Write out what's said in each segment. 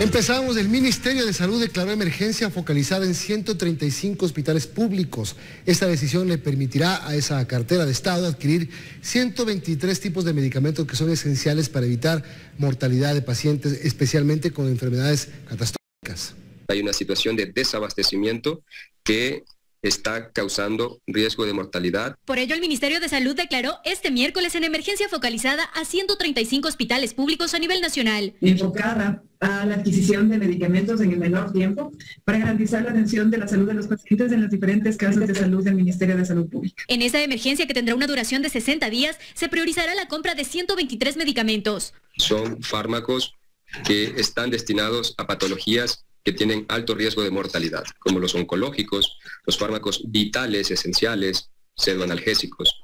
Empezamos. El Ministerio de Salud declaró emergencia focalizada en 135 hospitales públicos. Esta decisión le permitirá a esa cartera de Estado adquirir 123 tipos de medicamentos que son esenciales para evitar mortalidad de pacientes, especialmente con enfermedades catastróficas. Hay una situación de desabastecimiento que está causando riesgo de mortalidad. Por ello, el Ministerio de Salud declaró este miércoles en emergencia focalizada a 135 hospitales públicos a nivel nacional. Enfocada a la adquisición de medicamentos en el menor tiempo para garantizar la atención de la salud de los pacientes en las diferentes casas de salud del Ministerio de Salud Pública. En esta emergencia, que tendrá una duración de 60 días, se priorizará la compra de 123 medicamentos. Son fármacos que están destinados a patologías que tienen alto riesgo de mortalidad, como los oncológicos, los fármacos vitales, esenciales, pseudoanalgésicos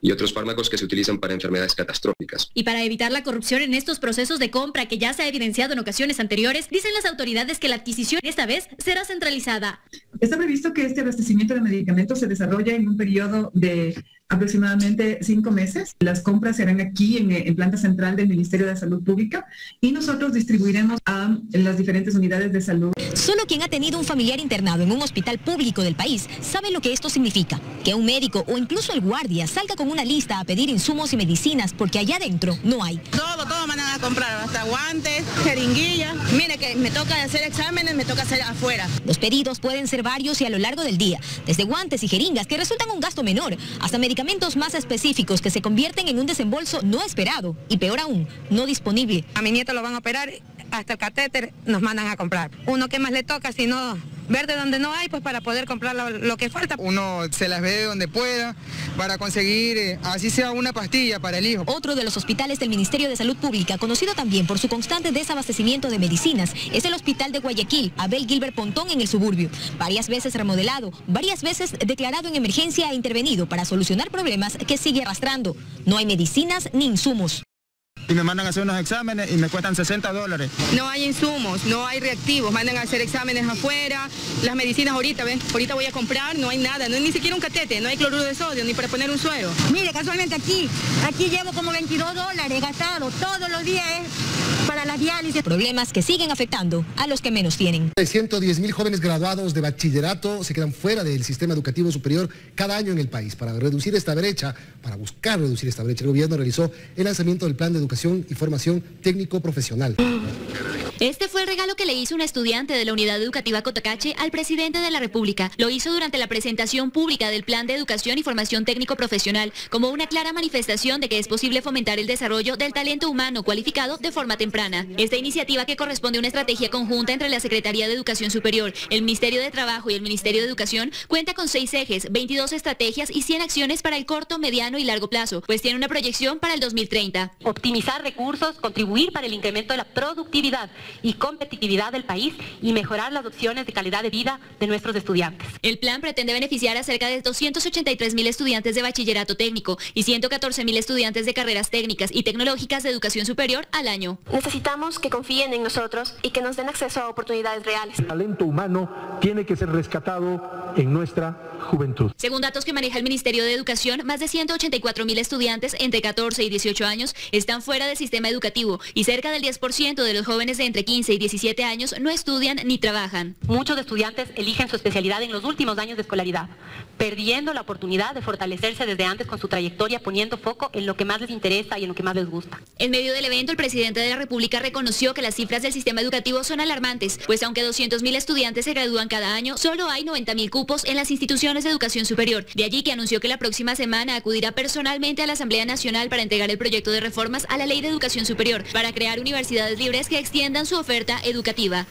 y otros fármacos que se utilizan para enfermedades catastróficas. Y para evitar la corrupción en estos procesos de compra que ya se ha evidenciado en ocasiones anteriores, dicen las autoridades que la adquisición esta vez será centralizada. Está previsto que este abastecimiento de medicamentos se desarrolle en un periodo de aproximadamente 5 meses. Las compras se harán aquí en planta central del Ministerio de Salud Pública y nosotros distribuiremos a las diferentes unidades de salud. Solo quien ha tenido un familiar internado en un hospital público del país sabe lo que esto significa. Que un médico o incluso el guardia salga con una lista a pedir insumos y medicinas porque allá adentro no hay. Todo mandan a comprar, hasta guantes, jeringuillas. Mire que me toca hacer exámenes, me toca hacer afuera. Los pedidos pueden ser varios y a lo largo del día, desde guantes y jeringas que resultan un gasto menor, hasta medicamentos más específicos que se convierten en un desembolso no esperado y peor aún, no disponible. A mi nieto lo van a operar, hasta el catéter nos mandan a comprar. Uno que más le toca, si no ver de donde no hay, pues para poder comprar lo que falta. Uno se las ve de donde pueda para conseguir, así sea una pastilla para el hijo. Otro de los hospitales del Ministerio de Salud Pública, conocido también por su constante desabastecimiento de medicinas, es el Hospital de Guayaquil, Abel Gilbert Pontón, en el suburbio. Varias veces remodelado, varias veces declarado en emergencia e intervenido para solucionar problemas que sigue arrastrando. No hay medicinas ni insumos. Y me mandan a hacer unos exámenes y me cuestan $60. No hay insumos, no hay reactivos, mandan a hacer exámenes afuera, las medicinas ahorita, ¿ven? Ahorita voy a comprar, no hay nada, no hay ni siquiera un catete, no hay cloruro de sodio, ni para poner un suero. Mire, casualmente aquí llevo como $22 gastados todos los días para la diálisis. Problemas que siguen afectando a los que menos tienen. 110,000 jóvenes graduados de bachillerato se quedan fuera del sistema educativo superior cada año en el país. Para buscar reducir esta brecha, el gobierno realizó el lanzamiento del Plan de Educación y Formación Técnico Profesional. Este fue el regalo que le hizo una estudiante de la Unidad Educativa Cotacache al presidente de la República. Lo hizo durante la presentación pública del Plan de Educación y Formación Técnico Profesional, como una clara manifestación de que es posible fomentar el desarrollo del talento humano cualificado de forma temprana. Esta iniciativa, que corresponde a una estrategia conjunta entre la Secretaría de Educación Superior, el Ministerio de Trabajo y el Ministerio de Educación, cuenta con 6 ejes, 22 estrategias y 100 acciones para el corto, mediano y largo plazo, pues tiene una proyección para el 2030. Optimizar recursos, contribuir para el incremento de la productividad y competitividad del país y mejorar las opciones de calidad de vida de nuestros estudiantes. El plan pretende beneficiar a cerca de 283,000 estudiantes de bachillerato técnico y 114,000 estudiantes de carreras técnicas y tecnológicas de educación superior al año. Necesitamos que confíen en nosotros y que nos den acceso a oportunidades reales. El talento humano tiene que ser rescatado en nuestra juventud. Según datos que maneja el Ministerio de Educación, más de 184,000 estudiantes entre 14 y 18 años están fuera del sistema educativo y cerca del 10% de los jóvenes de entre 15 y 17 años no estudian ni trabajan. Muchos estudiantes eligen su especialidad en los últimos años de escolaridad, perdiendo la oportunidad de fortalecerse desde antes con su trayectoria, poniendo foco en lo que más les interesa y en lo que más les gusta. En medio del evento, el presidente de la República reconoció que las cifras del sistema educativo son alarmantes, pues aunque 200,000 estudiantes se gradúan cada año, solo hay 90,000 cupos en las instituciones de educación superior. De allí que anunció que la próxima semana acudirá personalmente a la Asamblea Nacional para entregar el proyecto de reformas a la Ley de Educación Superior, para crear universidades libres que extiendan su oferta educativa.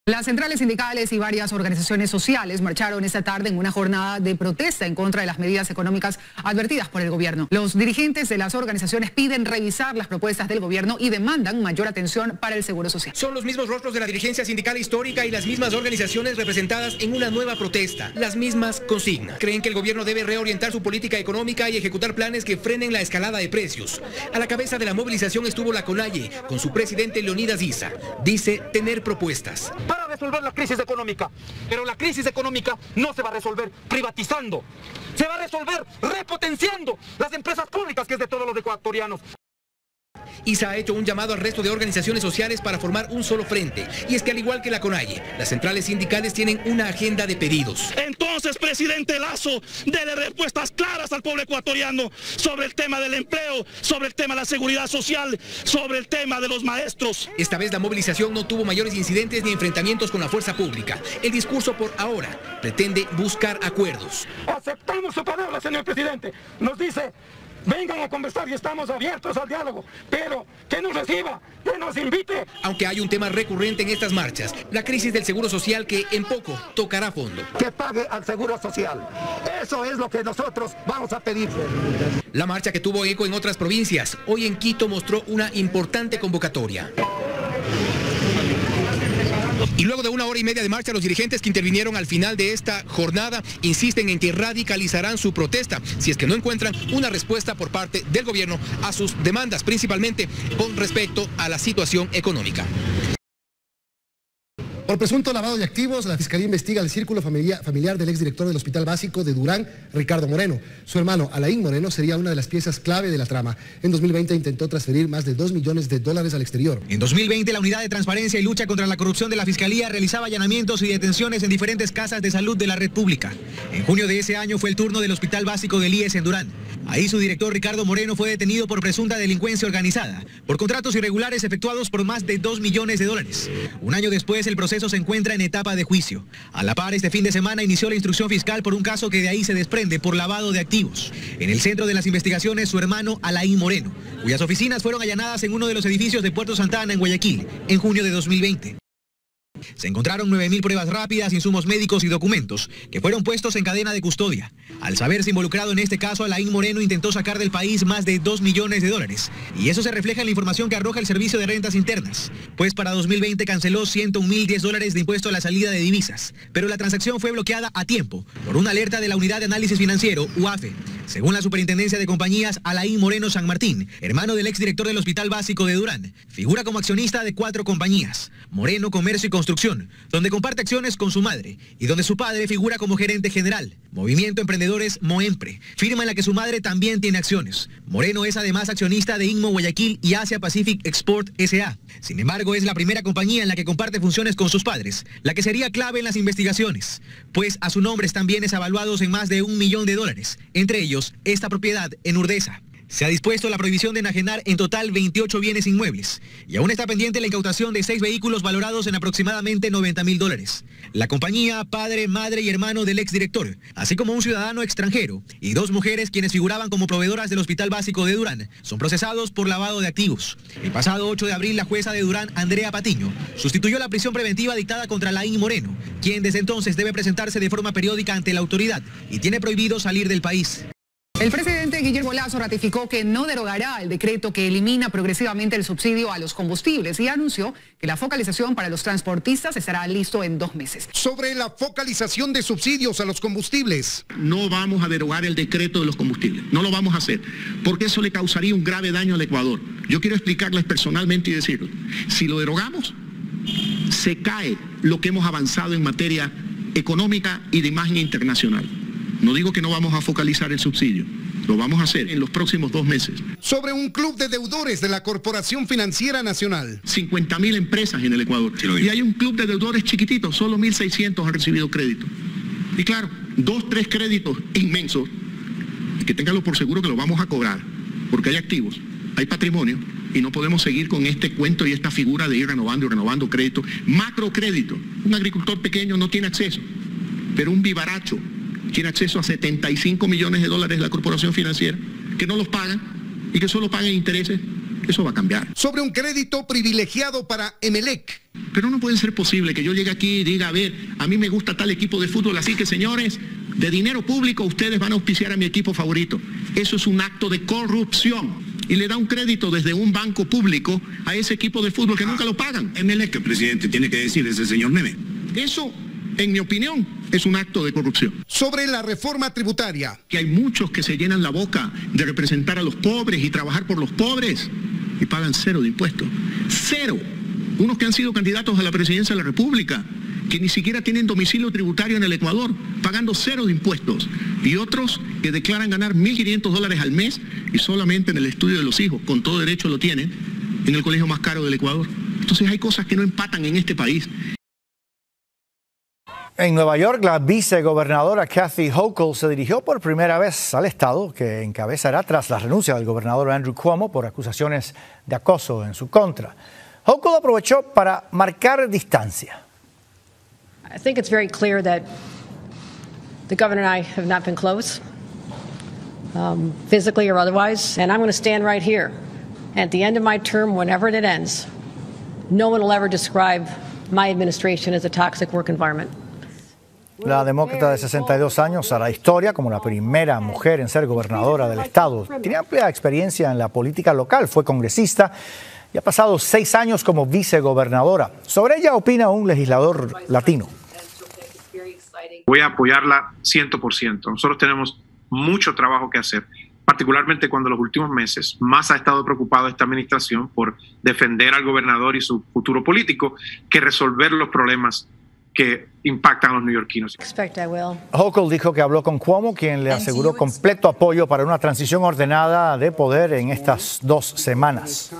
Las centrales sindicales y varias organizaciones sociales marcharon esta tarde en una jornada de protesta en contra de las medidas económicas advertidas por el gobierno. Los dirigentes de las organizaciones piden revisar las propuestas del gobierno y demandan mayor atención para el seguro social. Son los mismos rostros de la dirigencia sindical histórica y las mismas organizaciones representadas en una nueva protesta. Las mismas consignas. Creen que el gobierno debe reorientar su política económica y ejecutar planes que frenen la escalada de precios. A la cabeza de la movilización estuvo la CONAIE, con su presidente Leonidas Issa. Dice tener propuestas para resolver la crisis económica, pero la crisis económica no se va a resolver privatizando, se va a resolver repotenciando las empresas públicas, que es de todos los ecuatorianos. y se ha hecho un llamado al resto de organizaciones sociales para formar un solo frente. Y es que al igual que la CONAIE, las centrales sindicales tienen una agenda de pedidos. Entonces, presidente Lasso, dele respuestas claras al pueblo ecuatoriano sobre el tema del empleo, sobre el tema de la seguridad social, sobre el tema de los maestros. Esta vez la movilización no tuvo mayores incidentes ni enfrentamientos con la fuerza pública. El discurso por ahora pretende buscar acuerdos. Aceptamos su palabra, señor presidente. Nos dice, vengan a conversar y estamos abiertos al diálogo, pero que nos reciba, que nos invite. Aunque hay un tema recurrente en estas marchas, la crisis del seguro social que en poco tocará fondo. Que pague al seguro social. Eso es lo que nosotros vamos a pedir. La marcha, que tuvo eco en otras provincias, hoy en Quito mostró una importante convocatoria. Y luego de 1 hora y media de marcha, los dirigentes que intervinieron al final de esta jornada insisten en que radicalizarán su protesta si es que no encuentran una respuesta por parte del gobierno a sus demandas, principalmente con respecto a la situación económica. Por presunto lavado de activos, la Fiscalía investiga el círculo familiar del exdirector del Hospital Básico de Durán, Ricardo Moreno. Su hermano, Alain Moreno, sería una de las piezas clave de la trama. En 2020 intentó transferir más de $2 millones al exterior. En 2020, la Unidad de Transparencia y Lucha contra la Corrupción de la Fiscalía realizaba allanamientos y detenciones en diferentes casas de salud de la red pública. En junio de ese año fue el turno del Hospital Básico del IES en Durán. Ahí su director, Ricardo Moreno, fue detenido por presunta delincuencia organizada, por contratos irregulares efectuados por más de $2 millones. Un año después, el proceso se encuentra en etapa de juicio. A la par, este fin de semana inició la instrucción fiscal por un caso que de ahí se desprende por lavado de activos. En el centro de las investigaciones, su hermano Alain Moreno, cuyas oficinas fueron allanadas en uno de los edificios de Puerto Santa Ana, en Guayaquil, en junio de 2020. Se encontraron 9.000 pruebas rápidas, insumos médicos y documentos que fueron puestos en cadena de custodia. Al saberse involucrado en este caso, Alain Moreno intentó sacar del país más de $2 millones. Y eso se refleja en la información que arroja el Servicio de Rentas Internas. Pues para 2020 canceló $101.010 de impuesto a la salida de divisas. Pero la transacción fue bloqueada a tiempo por una alerta de la Unidad de Análisis Financiero, UAFE. Según la Superintendencia de Compañías, Alain Moreno San Martín, hermano del exdirector del Hospital Básico de Durán, figura como accionista de 4 compañías: Moreno Comercio y Construcción, donde comparte acciones con su madre, y donde su padre figura como gerente general; Movimiento Emprendedores Moempre, firma en la que su madre también tiene acciones. Moreno es además accionista de Inmo Guayaquil y Asia Pacific Export S.A. Sin embargo, es la primera compañía en la que comparte funciones con sus padres, la que sería clave en las investigaciones, pues a su nombre están bienes avaluados en más de $1 millón, entre ellos esta propiedad en Urdesa. Se ha dispuesto la prohibición de enajenar en total 28 bienes inmuebles y aún está pendiente la incautación de 6 vehículos valorados en aproximadamente $90.000. La compañía, padre, madre y hermano del exdirector, así como un ciudadano extranjero y 2 mujeres quienes figuraban como proveedoras del Hospital Básico de Durán, son procesados por lavado de activos. El pasado 8 de abril, la jueza de Durán, Andrea Patiño, sustituyó la prisión preventiva dictada contra Alain Moreno, quien desde entonces debe presentarse de forma periódica ante la autoridad y tiene prohibido salir del país. El presidente Guillermo Lasso ratificó que no derogará el decreto que elimina progresivamente el subsidio a los combustibles y anunció que la focalización para los transportistas estará listo en 2 meses. Sobre la focalización de subsidios a los combustibles. No vamos a derogar el decreto de los combustibles, no lo vamos a hacer, porque eso le causaría un grave daño al Ecuador. Yo quiero explicarles personalmente y decirlo. Si lo derogamos, se cae lo que hemos avanzado en materia económica y de imagen internacional. No digo que no vamos a focalizar el subsidio, lo vamos a hacer en los próximos 2 meses. Sobre un club de deudores de la Corporación Financiera Nacional. 50.000 empresas en el Ecuador. Sí, y hay un club de deudores chiquititos, solo 1.600 han recibido crédito. Y claro, 2, 3 créditos inmensos, que ténganlo por seguro que lo vamos a cobrar, porque hay activos, hay patrimonio, y no podemos seguir con este cuento y esta figura de ir renovando y renovando crédito. Macrocrédito. Un agricultor pequeño no tiene acceso, pero un vivaracho tiene acceso a $75 millones de la Corporación Financiera, que no los pagan y que solo pagan intereses. Eso va a cambiar. Sobre un crédito privilegiado para Emelec. Pero no puede ser posible que yo llegue aquí y diga, a ver, a mí me gusta tal equipo de fútbol, así que señores, de dinero público ustedes van a auspiciar a mi equipo favorito. Eso es un acto de corrupción. Y le da un crédito desde un banco público a ese equipo de fútbol que nunca lo pagan. Emelec, el presidente tiene que decir ese señor Meme. Eso, en mi opinión, es un acto de corrupción. Sobre la reforma tributaria, que hay muchos que se llenan la boca de representar a los pobres y trabajar por los pobres y pagan 0 de impuestos. 0. Unos que han sido candidatos a la presidencia de la República, que ni siquiera tienen domicilio tributario en el Ecuador, pagando 0 de impuestos. Y otros que declaran ganar $1.500 al mes y solamente en el estudio de los hijos, con todo derecho lo tienen, en el colegio más caro del Ecuador. Entonces hay cosas que no empatan en este país. En Nueva York, la vicegobernadora Kathy Hochul se dirigió por primera vez al estado que encabezará tras la renuncia del gobernador Andrew Cuomo por acusaciones de acoso en su contra. Hochul aprovechó para marcar distancia. I think it's very clear that the governor and I have not been close, physically or otherwise, and I'm going to stand right here. At the end of my term, whenever it ends, no one will ever describe my administration as a toxic work environment. La demócrata de 62 años hará historia como la primera mujer en ser gobernadora del estado. Tiene amplia experiencia en la política local, fue congresista y ha pasado 6 años como vicegobernadora. Sobre ella opina un legislador latino. Voy a apoyarla 100%. Nosotros tenemos mucho trabajo que hacer, particularmente cuando en los últimos meses más ha estado preocupada esta administración por defender al gobernador y su futuro político que resolver los problemas que impactan a los neoyorquinos. Hochul dijo que habló con Cuomo, quien le aseguró completo apoyo para una transición ordenada de poder en estas 2 semanas.